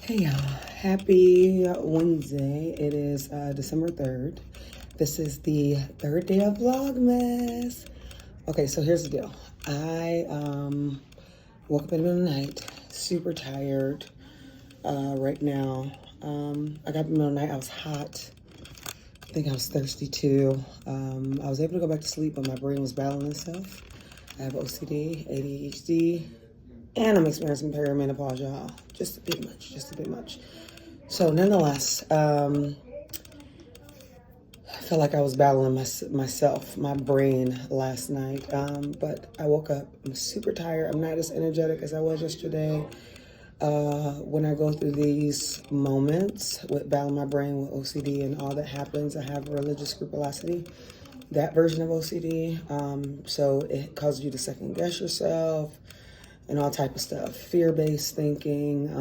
Hey y'all, happy Wednesday. It is December 3rd. This is the third day of Vlogmas. Okay, so here's the deal. I woke up in the middle of the night, super tired right now. I got in the middle of the night, I was hot. I think I was thirsty too. I was able to go back to sleep, but my brain was battling itself. I have OCD, ADHD, and I'm experiencing perimenopause, y'all. Just a bit much. So nonetheless, I felt like I was battling myself, my brain last night. But I woke up, I'm super tired. I'm not as energetic as I was yesterday. When I go through these moments with battling my brain with OCD and all that happens, I have religious scrupulosity, that version of OCD. So it causes you to second guess yourself and all type of stuff, fear-based thinking,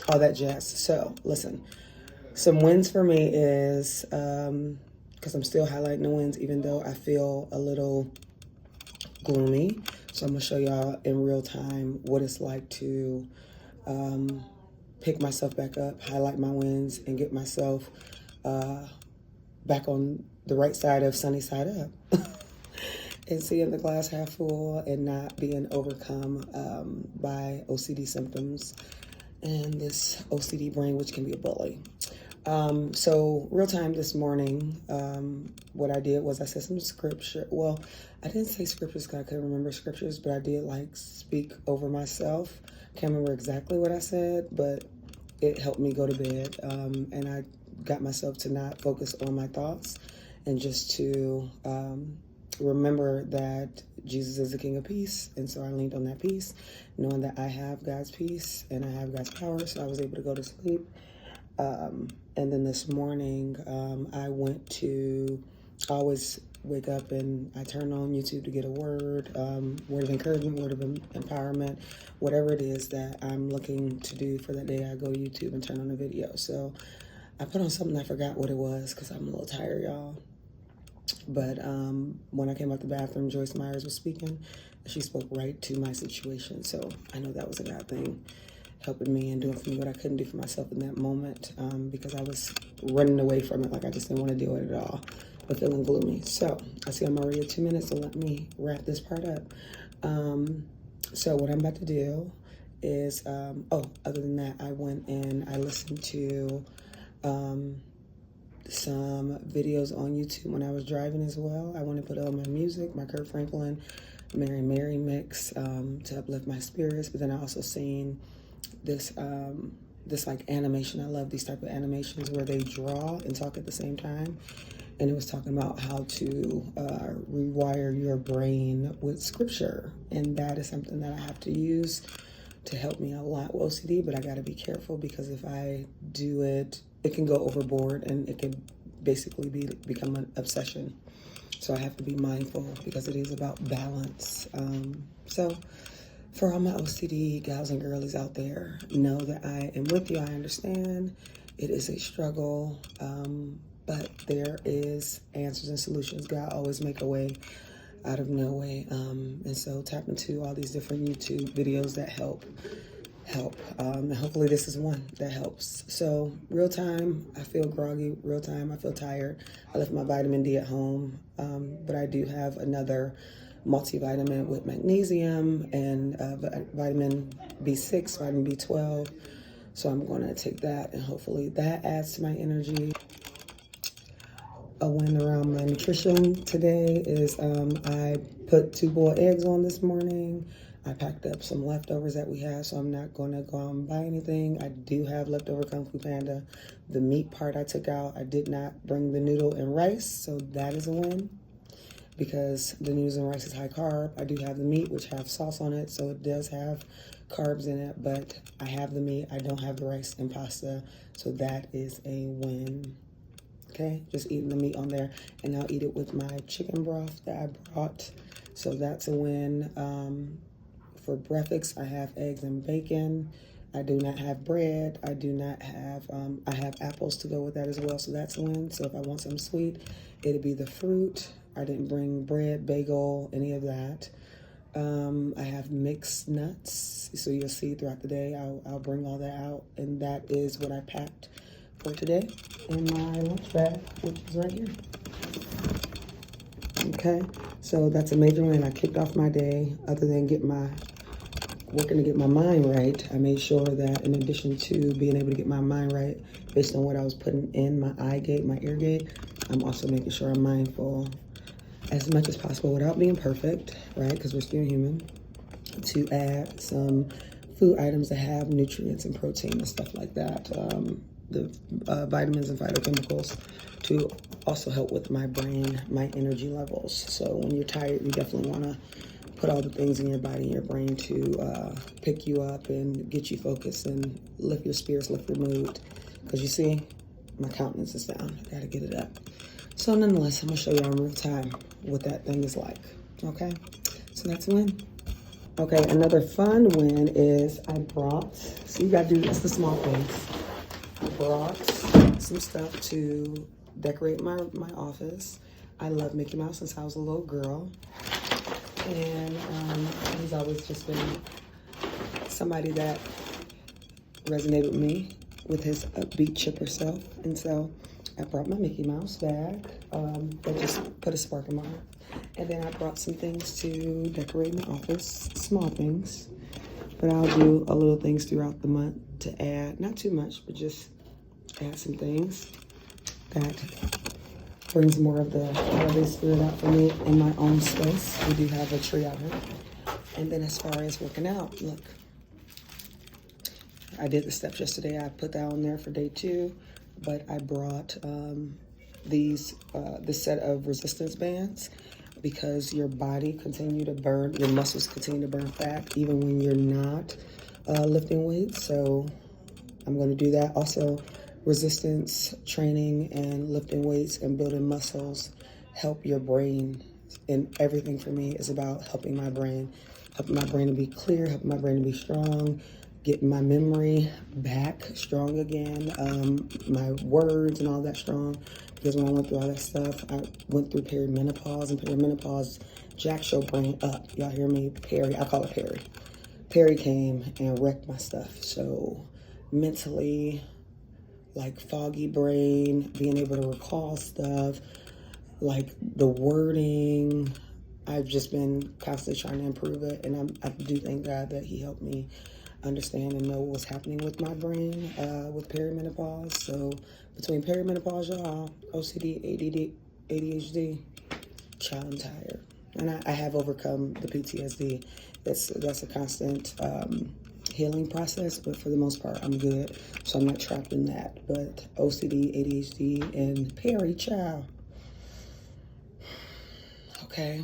all that jazz. So listen, some wins for me is, because I'm still highlighting the wins, even though I feel a little gloomy. So I'm gonna show y'all in real time what it's like to pick myself back up, highlight my wins, and get myself back on the right side of sunny side up. And seeing the glass half full and not being overcome by OCD symptoms and this OCD brain, which can be a bully. So real time this morning, what I did was I said some scripture. Well, I didn't say scriptures because I couldn't remember scriptures, but I did like speak over myself. Can't remember exactly what I said, but it helped me go to bed. And I got myself to not focus on my thoughts and just to remember that Jesus is the King of Peace. And so I leaned on that peace, knowing that I have God's peace and I have God's power. So I was able to go to sleep. And then this morning, I always wake up and I turn on YouTube to get a word of encouragement, word of empowerment, whatever it is that I'm looking to do for that day. I go to YouTube and turn on a video. So I put on something, I forgot what it was because I'm a little tired, y'all. But when I came out the bathroom, Joyce Myers was speaking. She spoke right to my situation. So I know that was a God thing, helping me and doing for me what I couldn't do for myself in that moment because I was running away from it. Like I just didn't want to deal with it at all, but feeling gloomy. So I see I'm already at 2 minutes, so let me wrap this part up. So what I'm about to do is, other than that, I went and I listened to some videos on YouTube when I was driving as well. I want to put on my music, my Kurt Franklin, Mary mix to uplift my spirits. But then I also seen this like animation. I love these type of animations where they draw and talk at the same time. And it was talking about how to rewire your brain with scripture. And that is something that I have to use to help me a lot with OCD, but I got to be careful because if I do it, it can go overboard and it can basically become an obsession. So I have to be mindful because it is about balance. So for all my OCD gals and girlies out there, know that I am with you. I understand it is a struggle, but there is answers and solutions. God always make a way out of no way. And so tap into all these different YouTube videos that help. And hopefully this is one that helps. So real time, I feel groggy. Real time, I feel tired. I left my vitamin D at home, but I do have another multivitamin with magnesium and vitamin B6, vitamin B12. So I'm going to take that and hopefully that adds to my energy. A win around my nutrition today is I put 2 boiled eggs on this morning. I packed up some leftovers that we have, so I'm not going to go out and buy anything. I do have leftover Kung Fu Panda. The meat part I took out. I did not bring the noodle and rice, so that is a win because the noodles and rice is high carb. I do have the meat, which have sauce on it, so it does have carbs in it, but I have the meat. I don't have the rice and pasta, so that is a win. Okay, just eating the meat on there, and I'll eat it with my chicken broth that I brought. So that's a win. For breakfast, I have eggs and bacon. I do not have bread. I do not have, I have apples to go with that as well. So that's a win. So if I want something sweet, it'll be the fruit. I didn't bring bread, bagel, any of that. I have mixed nuts, so you'll see throughout the day. I'll bring all that out, and that is what I packed for today in my lunch bag, which is right here. Okay, so that's a major win. I kicked off my day. Other than working to get my mind right, I made sure that in addition to being able to get my mind right based on what I was putting in my eye gate, my ear gate, I'm also making sure I'm mindful as much as possible without being perfect, right? Because we're still human, to add some food items that have nutrients and protein and stuff like that. The vitamins and phytochemicals to also help with my brain, my energy levels. So when you're tired, you definitely want to put all the things in your body and your brain to pick you up and get you focused and lift your spirits, lift your mood. Because you see, my countenance is down. I gotta get it up. So nonetheless, I'm gonna show y'all in real time what that thing is like, okay? So that's a win. Okay, another fun win is I brought, so you gotta do, that's the small things. I brought some stuff to decorate my office. I love Mickey Mouse since I was a little girl. And he's always just been somebody that resonated with me with his upbeat, chipper self. And so I brought my Mickey Mouse bag that just put a spark in my heart. And then I brought some things to decorate my office, small things. But I'll do a little things throughout the month to add, not too much, but just add some things that brings more of the holiday spirit out for me in my own space. We do have a tree out here. And then as far as working out, look, I did the steps yesterday. I put that on there for day 2, but I brought this set of resistance bands because your body continue to burn, your muscles continue to burn fat even when you're not lifting weights. So I'm going to do that. Also, resistance training and lifting weights and building muscles help your brain. And everything for me is about helping my brain to be clear, helping my brain to be strong, getting my memory back strong again, my words and all that strong. Because when I went through all that stuff, I went through perimenopause, and perimenopause jacks your brain up. Y'all hear me? I call it Perry. Perry came and wrecked my stuff. So mentally, like foggy brain, being able to recall stuff, like the wording, I've just been constantly trying to improve it. And I do thank God that he helped me understand and know what was happening with my brain with perimenopause. So between perimenopause, y'all, OCD, ADD, ADHD, child, I'm tired. And I have overcome the PTSD. That's a constant healing process, but for the most part, I'm good. So I'm not trapped in that. But OCD, ADHD, and peri, child. Okay.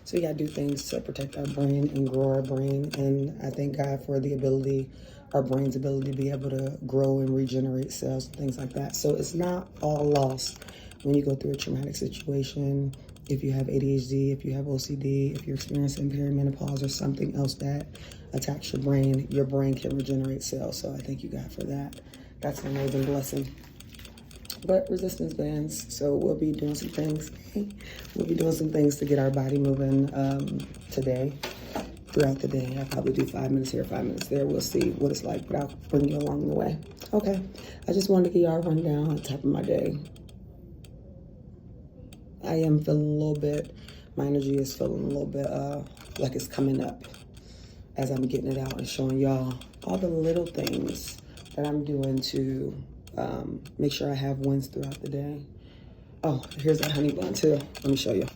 So we got to do things to protect our brain and grow our brain. And I thank God for our brain's ability to be able to grow and regenerate cells and things like that. So it's not all lost when you go through a traumatic situation. If you have ADHD, if you have OCD, if you're experiencing perimenopause or something else that attacks your brain can regenerate cells. So I thank you, God, for that. That's an amazing blessing. But resistance bands, so we'll be doing some things. We'll be doing some things to get our body moving today, throughout the day. I'll probably do 5 minutes here, 5 minutes there. We'll see what it's like, but I'll bring you along the way. Okay, I just wanted to give y'all a rundown on the top of my day. I am feeling a little bit, my energy is feeling a little bit like it's coming up as I'm getting it out and showing y'all all the little things that I'm doing to make sure I have wins throughout the day. Oh, here's that honey bun too. Let me show you.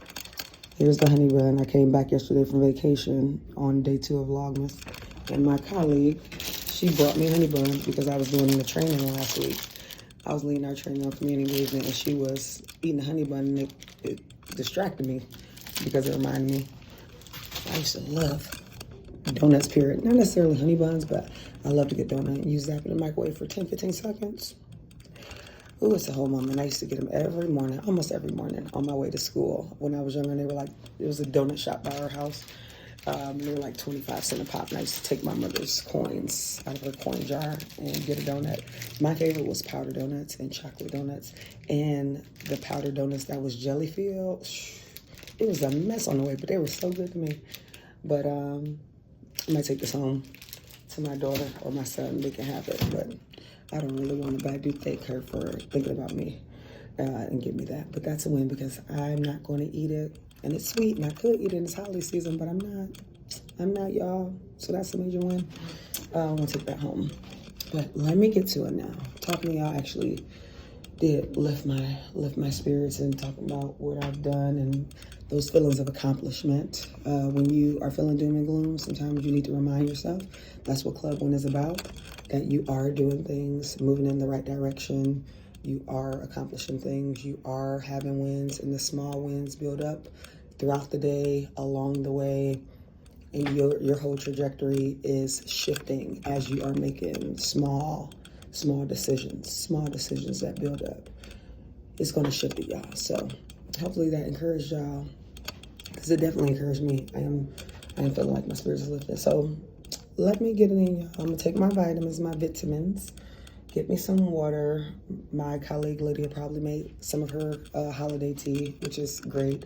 Here's the honey bun. I came back yesterday from vacation on day 2 of Vlogmas. And my colleague, she brought me honey bun because I was doing the training last week. I was leading our training on community engagement, and she was eating a honey bun, and it distracted me because it reminded me. I used to love donuts, period. Not necessarily honey buns, but I love to get donut and use that in the microwave for 10, 15 seconds. Ooh, it's a whole moment. I used to get them every morning, almost every morning, on my way to school. When I was younger, they were like, there was a donut shop by our house. They were like 25 cents a pop, and I used to take my mother's coins out of her coin jar and get a donut. My favorite was powdered donuts and chocolate donuts. And the powdered donuts that was jelly filled, it was a mess on the way, but they were so good to me. But I might take this home to my daughter or my son. They can have it, but I don't really want to. But I do thank her for thinking about me and give me that. But that's a win because I'm not going to eat it. And it's sweet, and I could eat it in this holiday season, but I'm not. I'm not, y'all. So that's a major win. I'm going to take that home. But let me get to it now. Talking to y'all actually did lift my spirits and talking about what I've done and those feelings of accomplishment. When you are feeling doom and gloom, sometimes you need to remind yourself that's what Club Win is about, that you are doing things, moving in the right direction. You are accomplishing things. You are having wins, and the small wins build up throughout the day, along the way. And your whole trajectory is shifting as you are making small decisions that build up. It's going to shift it, y'all. So hopefully that encouraged y'all, because it definitely encouraged me. I am feeling like my spirits is lifted. So let me get it in, y'all. I'm going to take my vitamins, my vitamins, get me some water. My colleague Lydia probably made some of her holiday tea, which is great.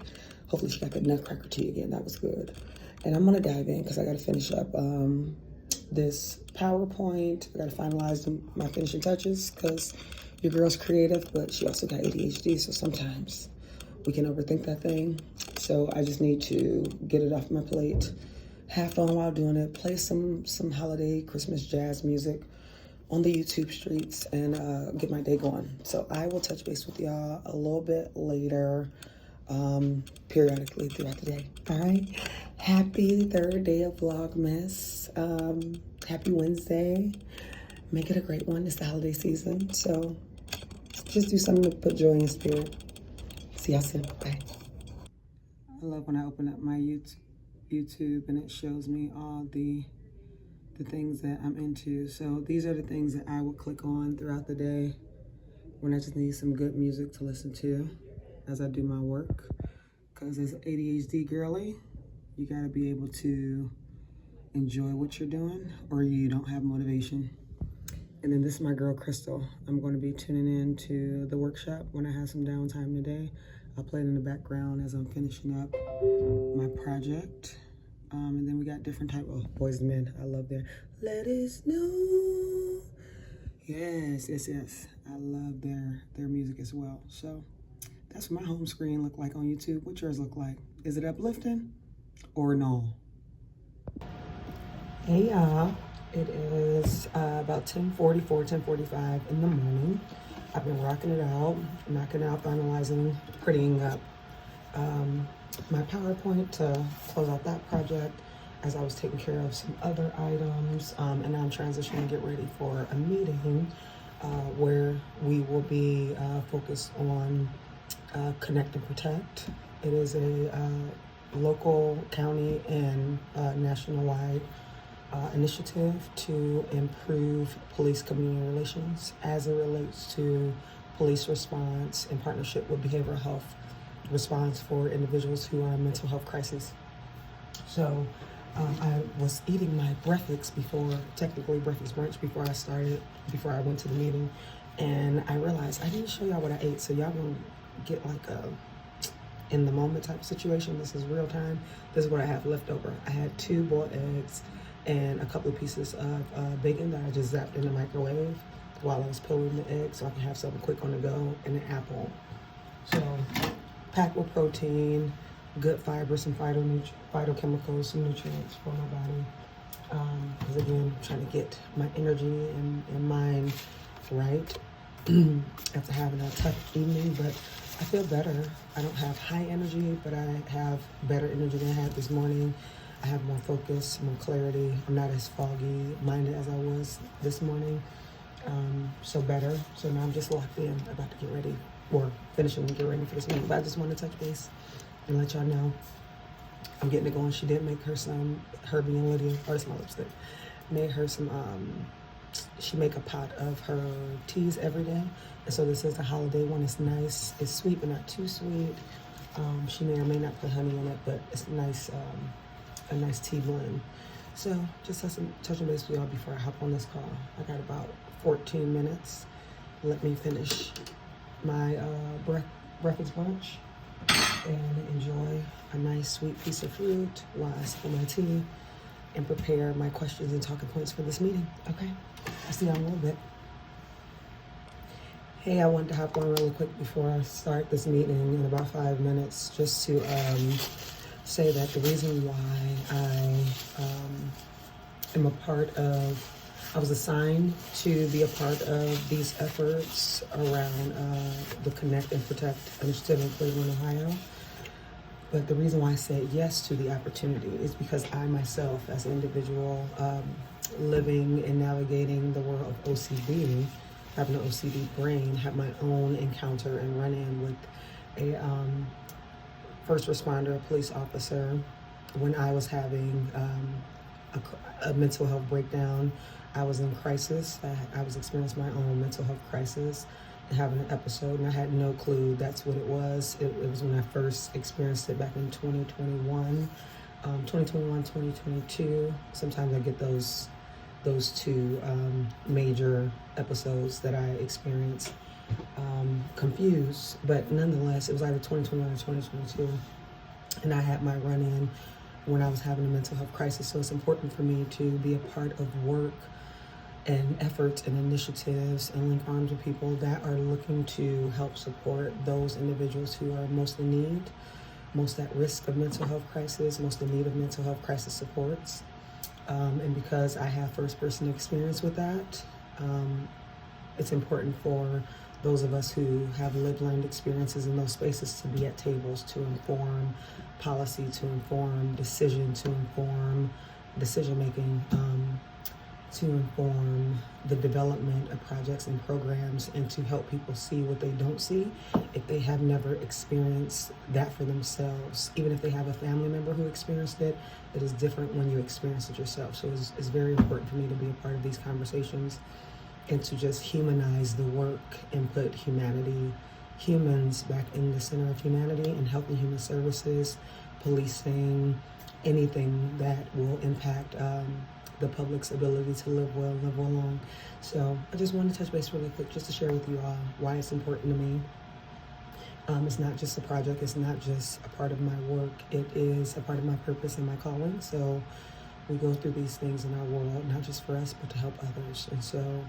Hopefully she got the nutcracker tea again. That was good. And I'm going to dive in because I got to finish up this PowerPoint. I got to finalize my finishing touches because your girl's creative, but she also got ADHD, so sometimes we can overthink that thing. So I just need to get it off my plate, have fun while doing it, play some holiday Christmas jazz music on the YouTube streets, and get my day going. So I will touch base with y'all a little bit later, periodically throughout the day. All right. Happy third day of Vlogmas. Happy Wednesday. Make it a great one. It's the holiday season. So just do something to put joy in spirit. See y'all soon. Bye. I love when I open up my YouTube and it shows me all the things that I'm into. So these are the things that I will click on throughout the day when I just need some good music to listen to as I do my work. Because as an ADHD girly, you gotta be able to enjoy what you're doing or you don't have motivation. And then this is my girl, Crystal. I'm gonna be tuning in to the workshop when I have some downtime today. I'll play it in the background as I'm finishing up my project. And then we got different type of boys and men. I love their let us know. Yes. I love their music as well. So that's what my home screen look like on YouTube. What yours look like? Is it uplifting or no? Hey y'all, it is about 10:44, 10:45 in the morning. I've been rocking it out, knocking out, finalizing, prettying up my PowerPoint to close out that project as I was taking care of some other items. And now I'm transitioning to get ready for a meeting where we will be focused on Connect and Protect. It is a local, county, and national-wide initiative to improve police-community relations as it relates to police response in partnership with behavioral health response for individuals who are in mental health crisis. So I was eating my breakfast breakfast brunch before I went to the meeting, and I realized I didn't show y'all what I ate, so y'all gonna get like a in the moment type of situation. This is real time. This is what I have left over. I had 2 boiled eggs and a couple of pieces of bacon that I just zapped in the microwave while I was peeling the egg so I can have something quick on the go, and an apple. So packed with protein, good fiber, some phytochemicals, some nutrients for my body. Because again, I'm trying to get my energy and mind right after having a tough evening, but I feel better. I don't have high energy, but I have better energy than I had this morning. I have more focus, more clarity. I'm not as foggy minded as I was this morning. So better. So now I'm just locked in, about to get ready, or finishing and get ready for this meeting. But I just want to touch base and let y'all know I'm getting it going. She did make her some, Herbie and Lydia, or it's my lipstick, made her some, she make a pot of her teas every day. And so this is the holiday one. It's nice. It's sweet, but not too sweet. She may or may not put honey in it, but it's nice, a nice tea blend. So just touching base with y'all before I hop on this call. I got about 14 minutes. Let me finish my breakfast brunch. and enjoy a nice sweet piece of fruit while I sip my tea and prepare my questions and talking points for this meeting. Okay, I'll see y'all in a little bit. Hey, I wanted to hop on really quick before I start this meeting in about 5 minutes, just to say that the reason why I am a part of, I was assigned to be a part of these efforts around the Connect and Protect initiative in Cleveland, Ohio. But the reason why I said yes to the opportunity is because I myself, as an individual living and navigating the world of OCD, having an OCD brain, have my own encounter and run-in with a first responder, a police officer, when I was having a mental health breakdown. I was in crisis. I was experiencing my own mental health crisis and having an episode, and I had no clue that's what it was. It was when I first experienced it back in 2021, 2022. Sometimes I get those two major episodes that I experienced confused, but nonetheless, it was either 2021 or 2022, and I had my run-in when I was having a mental health crisis. So it's important for me to be a part of work and efforts and initiatives and link arms with people that are looking to help support those individuals who are most in need, most at risk of mental health crisis, most in need of mental health crisis supports. And because I have first-person experience with that, it's important for those of us who have lived learned experiences in those spaces to be at tables to inform policy, to inform decision, to inform decision-making, to inform the development of projects and programs, and to help people see what they don't see if they have never experienced that for themselves. Even if they have a family member who experienced it, it is different when you experience it yourself. So it's very important for me to be a part of these conversations and to just humanize the work and put humans back in the center of humanity, and healthy human services, policing, anything that will impact the public's ability to live well, live long. So I just wanted to touch base really quick just to share with you all why it's important to me. It's not just a project, it's not just a part of my work, it is a part of my purpose and my calling. So we go through these things in our world, not just for us, but to help others. And so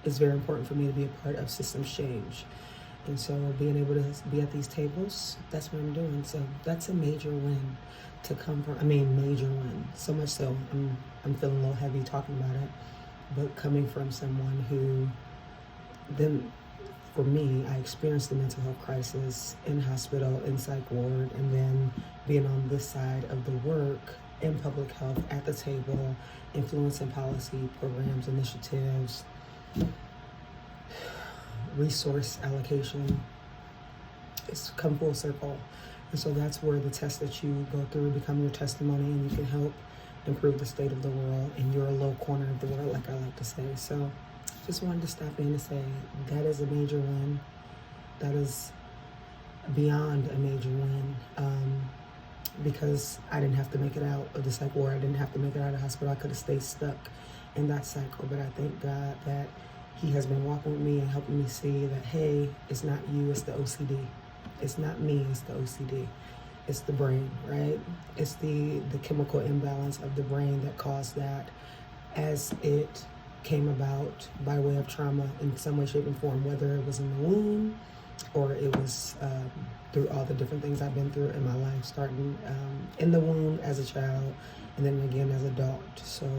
it's very important for me to be a part of systems change. And so being able to be at these tables, that's what I'm doing. So that's a major win to come from. Major win. So much so, I'm feeling a little heavy talking about it. But coming from someone who, then for me, I experienced the mental health crisis in hospital, in psych ward, and then being on this side of the work in public health at the table, influencing policy, programs, initiatives, resource allocation. It's come full circle. And so that's where the tests that you go through become your testimony, and you can help improve the state of the world in your little corner of the world, like I like to say. So just wanted to stop in and say that is a major win. That is beyond a major win, because I didn't have to make it out of the psych ward. I didn't have to make it out of the hospital. I could have stayed stuck in that cycle. But I thank God that He has been walking with me and helping me see that, hey, it's not you, it's the OCD. It's not me, it's the OCD. It's the brain, right? It's the chemical imbalance of the brain that caused that, as it came about by way of trauma in some way, shape, and form, whether it was in the womb or it was through all the different things I've been through in my life, starting in the womb as a child and then again as an adult. So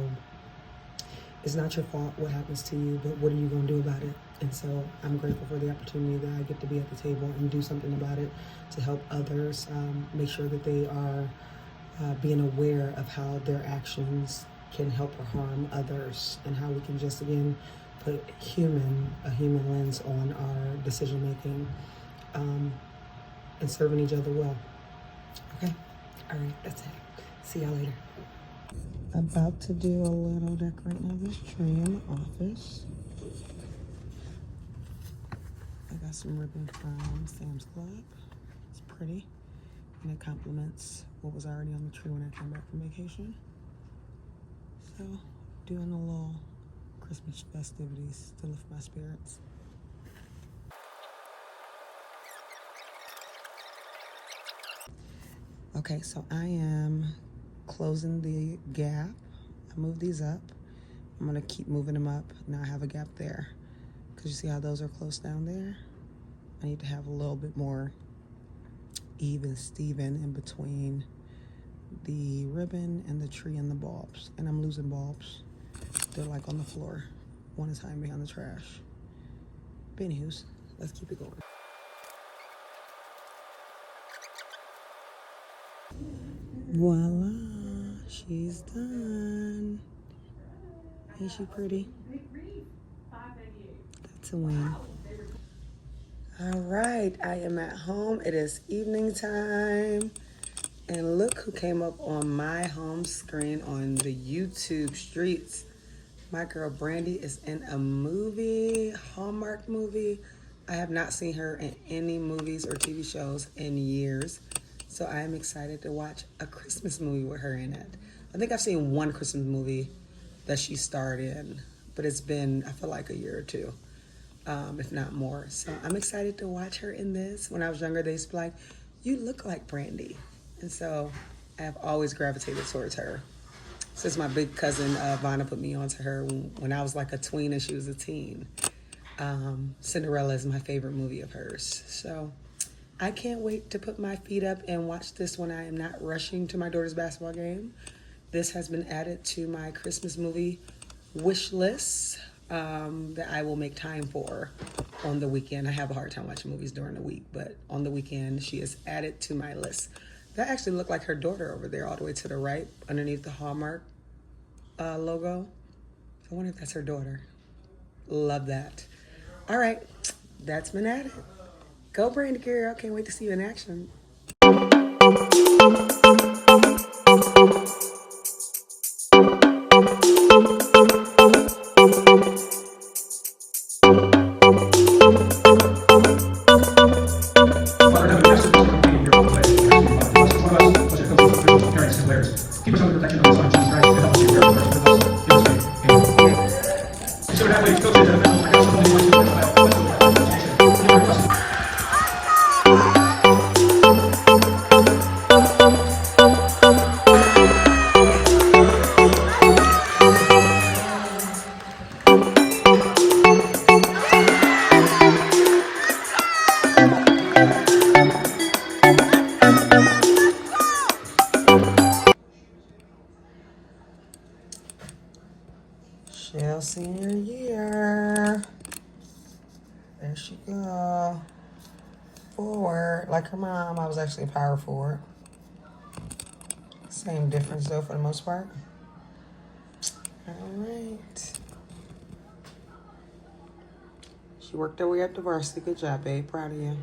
it's not your fault what happens to you, but what are you going to do about it? And so I'm grateful for the opportunity that I get to be at the table and do something about it to help others, make sure that they are being aware of how their actions can help or harm others, and how we can just, again, put a human lens on our decision making, and serving each other well. Okay? All right, that's it. See y'all later. About to do a little decorating of this tree in the office. I got some ribbon from Sam's Club. It's pretty, and it complements what was already on the tree when I came back from vacation. So, doing a little Christmas festivities to lift my spirits. Okay, so I am closing the gap. I moved these up. I'm gonna keep moving them up. Now I have a gap there. Cause you see how those are close down there? I need to have a little bit more even Steven in between the ribbon and the tree and the bulbs. And I'm losing bulbs. They're like on the floor. One is hiding behind the trash. But anywho's, let's keep it going. Voila, she's done. Ain't she pretty? That's a win. All right, I am at home. It is evening time. And look who came up on my home screen on the YouTube streets. My girl Brandy is in a movie, Hallmark movie. I have not seen her in any movies or TV shows in years. So I am excited to watch a Christmas movie with her in it. I think I've seen one Christmas movie that she starred in, but it's been, I feel like, a year or two, if not more. So I'm excited to watch her in this. When I was younger, they used to be like, you look like Brandy. And so I have always gravitated towards her. Since my big cousin Vanna put me onto her when I was like a tween and she was a teen. Cinderella is my favorite movie of hers. So I can't wait to put my feet up and watch this when I am not rushing to my daughter's basketball game. This has been added to my Christmas movie wish list that I will make time for on the weekend. I have a hard time watching movies during the week, but on the weekend she is added to my list. That actually looked like her daughter over there all the way to the right underneath the Hallmark logo. I wonder if that's her daughter. Love that. All right, that's been added. Go Brandy girl, can't wait to see you in action. Shell senior year. There she go. Forward. Like her mom, I was actually a power forward. Same difference though for the most part. All right. She worked her way up to varsity. Good job, babe. Proud of you.